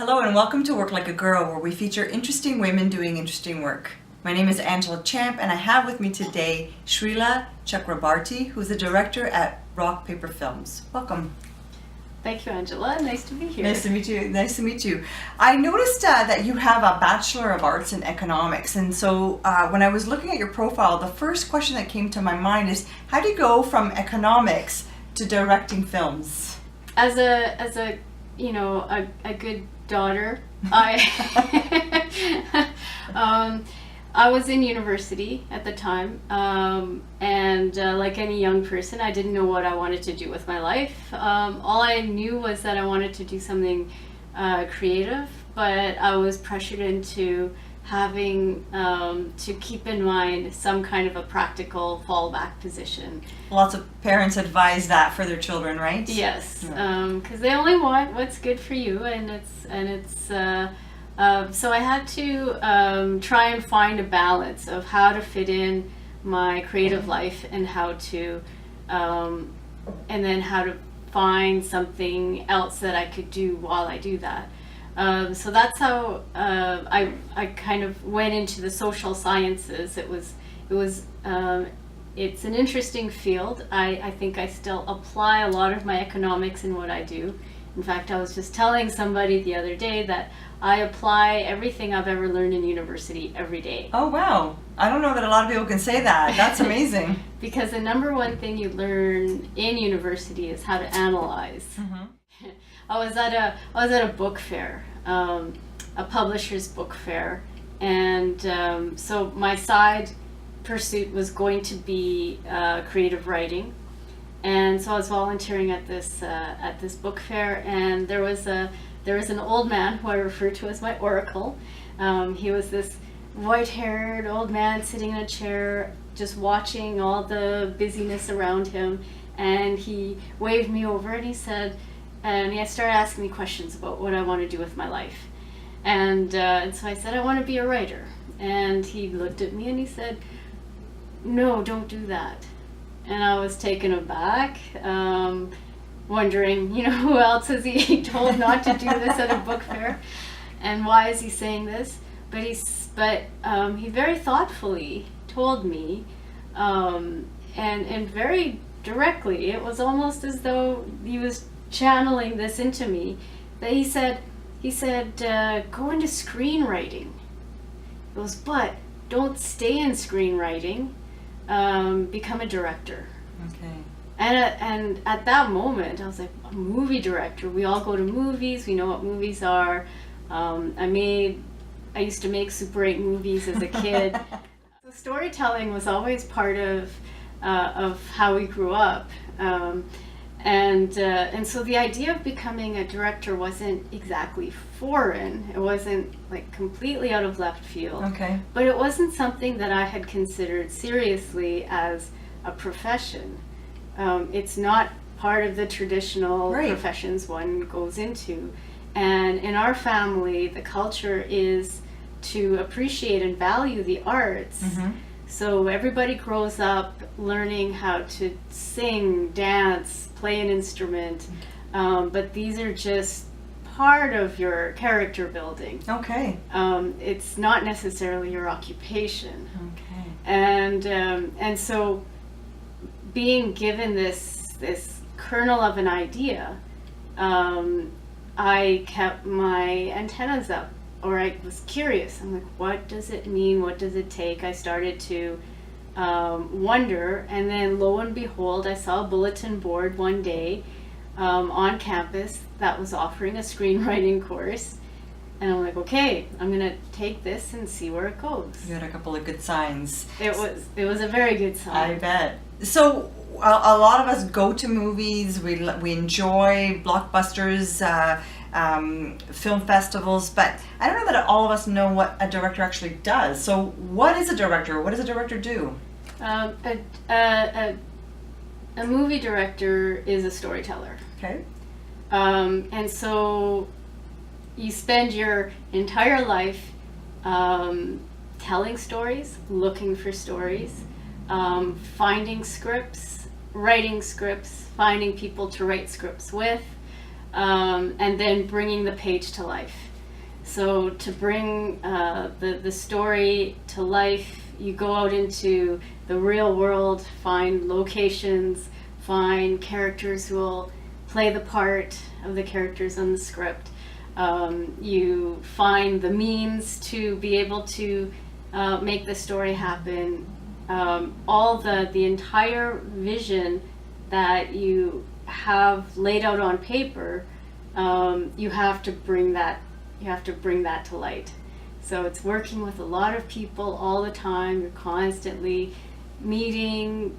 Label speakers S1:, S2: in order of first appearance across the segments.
S1: Hello and welcome to Work Like a Girl, where we feature interesting women doing interesting work. My name is Angela Champ, and I have with me today Shrila Chakrabarti, who's the director at Rock Paper Films. Welcome.
S2: Thank you, Angela. Nice to be here.
S1: Nice to meet you. Nice to meet you. I noticed that you have a Bachelor of Arts in Economics, and so when I was looking at your profile, the first question that came to my mind is, how do you go from economics to directing films?
S2: As a good daughter, I was in university at the time, and like any young person, I didn't know what I wanted to do with my life. All I knew was that I wanted to do something creative, but I was pressured into having to keep in mind some kind of a practical fallback position.
S1: Lots of parents advise that for their children, right?
S2: Yes, because they only want what's good for you, and it's so I had to try and find a balance of how to fit in my creative life and how to and then how to find something else that I could do while I do that. So that's how I kind of went into the social sciences. It's an interesting field. I think I still apply a lot of my economics in what I do. In fact, I was just telling somebody the other day that I apply everything I've ever learned in university every day.
S1: Oh, wow. I don't know that a lot of people can say that. That's amazing.
S2: Because the number one thing you learn in university is how to analyze.
S1: Mm-hmm.
S2: I was at a book fair, a publisher's book fair, and so my side pursuit was going to be creative writing, and so I was volunteering at this book fair, and there was an old man who I refer to as my oracle. He was this white-haired old man sitting in a chair, just watching all the busyness around him, and he waved me over and he said. And he started asking me questions about what I want to do with my life. And so I said, I want to be a writer. And he looked at me and he said, no, don't do that. And I was taken aback, wondering, who else has he told not to do this at a book fair? And why is he saying this? But he very thoughtfully told me, and very directly, it was almost as though he was channeling this into me, that he said go into screenwriting. It was, but don't stay in screenwriting, become a director.
S1: Okay.
S2: And at that moment I was like, a movie director, we all go to movies, we know what movies are. I used to make Super 8 movies as a kid. So storytelling was always part of how we grew up. And so the idea of becoming a director wasn't exactly foreign. It wasn't like completely out of left field.
S1: Okay.
S2: But it wasn't something that I had considered seriously as a profession. It's not part of the traditional professions one goes into. And in our family, the culture is to appreciate and value the arts. Mm-hmm. So everybody grows up learning how to sing, dance, play an instrument, but these are just part of your character building.
S1: Okay.
S2: It's not necessarily your occupation.
S1: Okay.
S2: And so being given this kernel of an idea, I kept my antennas up. Or I was curious. I'm like, what does it mean? What does it take? I started to wonder, and then lo and behold, I saw a bulletin board one day on campus that was offering a screenwriting course. And I'm like, okay, I'm gonna take this and see where it goes.
S1: You had a couple of good signs.
S2: It was a very good sign.
S1: I bet. So a lot of us go to movies. We enjoy blockbusters. Film festivals, but I don't know that all of us know what a director actually does. So what is a director? What does a director do?
S2: A movie director is a storyteller.
S1: Okay.
S2: And so you spend your entire life telling stories, looking for stories, finding scripts, writing scripts, finding people to write scripts with, and then bringing the page to life. So to bring the story to life, you go out into the real world, find locations, find characters who will play the part of the characters on the script. You find the means to be able to make the story happen. All the entire vision that you have laid out on paper, you have to bring that to light. So it's working with a lot of people all the time. You're constantly meeting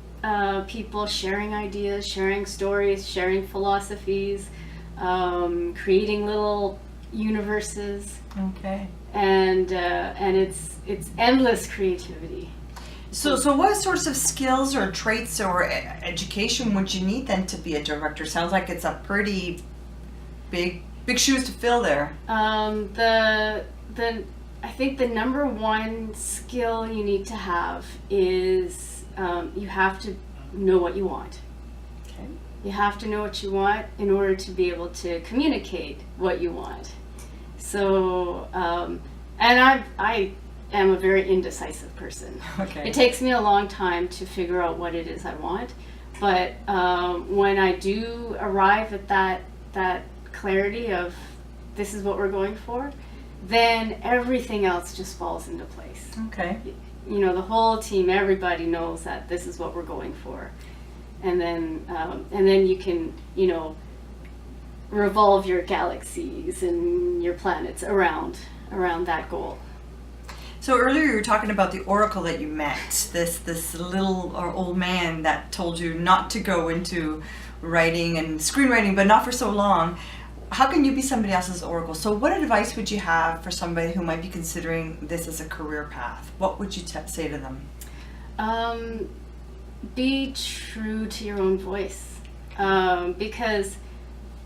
S2: people, sharing ideas, sharing stories, sharing philosophies, creating little universes.
S1: Okay.
S2: And it's endless creativity.
S1: So what sorts of skills or traits or education would you need then to be a director? Sounds like it's a pretty big shoes to fill there.
S2: I think the number one skill you need to have is you have to know what you want.
S1: Okay.
S2: You have to know what you want in order to be able to communicate what you want. So, and I am a very indecisive person.
S1: Okay.
S2: It takes me a long time to figure out what it is I want, but when I do arrive at that clarity of this is what we're going for, then everything else just falls into place.
S1: Okay.
S2: You know, the whole team, everybody knows that this is what we're going for, and then you can, you know, revolve your galaxies and your planets around that goal.
S1: So earlier you were talking about the oracle that you met, this little or old man that told you not to go into writing and screenwriting, but not for so long. How can you be somebody else's oracle? So what advice would you have for somebody who might be considering this as a career path? What would you say to them?
S2: Be true to your own voice, because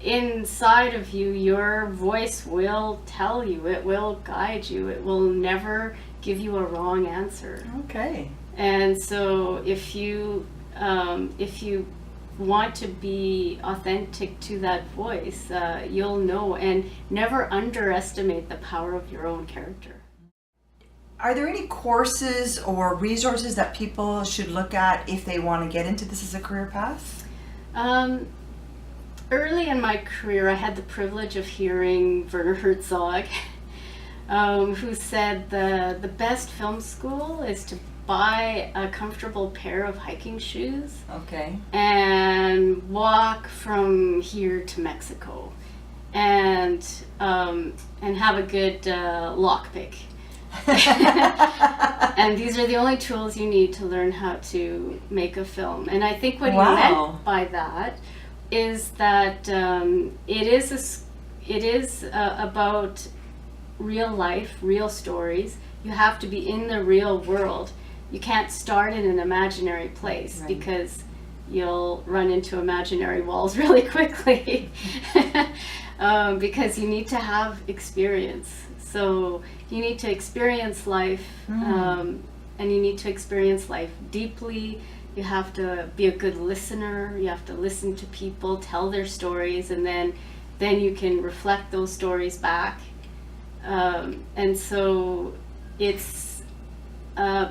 S2: inside of you, your voice will tell you, it will guide you, it will never give you a wrong answer.
S1: Okay.
S2: And so if you want to be authentic to that voice, you'll know, and never underestimate the power of your own character.
S1: Are there any courses or resources that people should look at if they want to get into this as a career path?
S2: Early in my career, I had the privilege of hearing Werner Herzog, who said the best film school is to buy a comfortable pair of hiking shoes.
S1: Okay.
S2: And walk from here to Mexico, and have a good lockpick. And these are the only tools you need to learn how to make a film. And I think what he meant by that is that it is about real life, real stories. You have to be in the real world. You can't start in an imaginary place, right, because you'll run into imaginary walls really quickly. Because you need to have experience. So you need to experience life, and you need to experience life deeply. You have to be a good listener. You have to listen to people tell their stories, and then you can reflect those stories back. And so it's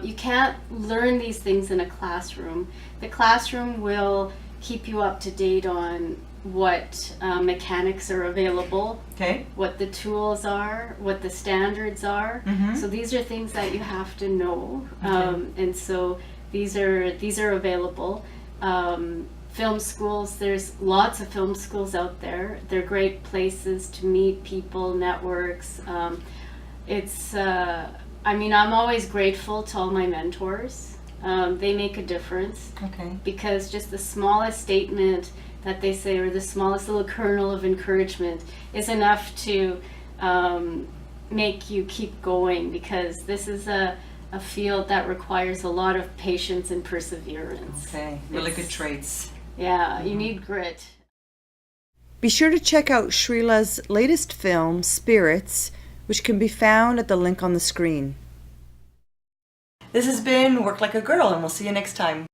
S2: you can't learn these things in a classroom. The classroom will keep you up to date on what mechanics are available,
S1: okay,
S2: what the tools are, what the standards are.
S1: Mm-hmm.
S2: So these are things that you have to know,
S1: Okay.
S2: and so these are available. Film schools, there's lots of film schools out there. They're great places to meet people, networks. I'm always grateful to all my mentors. They make a difference.
S1: Okay.
S2: Because just the smallest statement that they say, or the smallest little kernel of encouragement, is enough to make you keep going, because this is a field that requires a lot of patience and perseverance.
S1: Okay, really good traits.
S2: Yeah, you need grit.
S1: Be sure to check out Shrila's latest film, Spirits, which can be found at the link on the screen. This has been Work Like a Girl, and we'll see you next time.